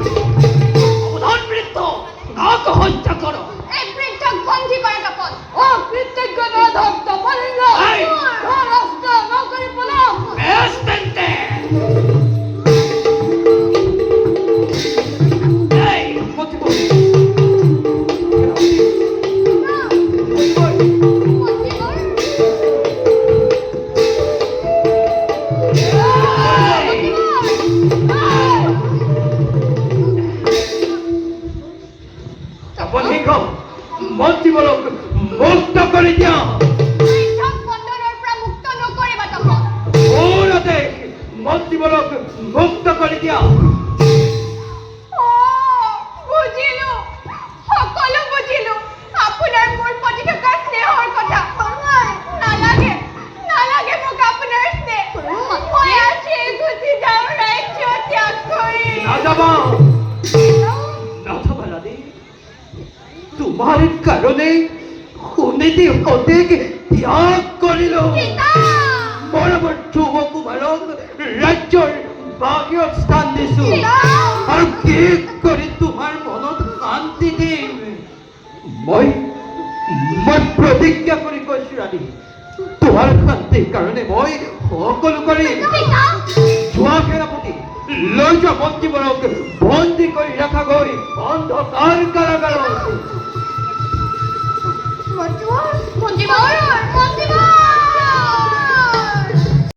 অবধান বৃত্ত কাকে হত্যা করো এই বৃদ্ধক বন্দী করাটা পথ ও কৃতজ্ঞ না ধরত পারেন না রাস্তা নৌকরি বলাম বেস্তেন্তে এই মতিবর মন্ত্রীবলক মুক্ত করে দিয়া ওরাতে মন্ত্রীবলক মুক্ত করে দিয়া বুঝিলো সকলো বুঝিলো আপোনাৰ মোৰ প্ৰতি থকা স্নেহৰ কথা নালাগে নালাগে মোক আপোনাৰ স্নেহ মই আজি গুচি যাওঁ ৰাজ্য ত্যাগ কৰি নাযাবা নাযাবা ৰানী তোমাৰ কাৰণে সুনীতি সতেক ত্যাগ কৰিল বৰাবৰ ধ্ৰুৱ কুমাৰক ৰাজ্যৰ বাহিৰত স্থান দিছো আৰু কি কৰি তোমাৰ মনত শান্তি দিম মই প্ৰতিজ্ঞা কৰি কৈছো ৰাণী তোমাৰ শান্তিৰ কাৰণে মই সকলো কৰিম যোৱা সেনাপতি লৈ যোৱা মন্ত্ৰীবৰক বন্দী কৰি ৰখাগৈ অন্ধকাৰ কাৰাগাৰত মন্ত্ৰীবৰ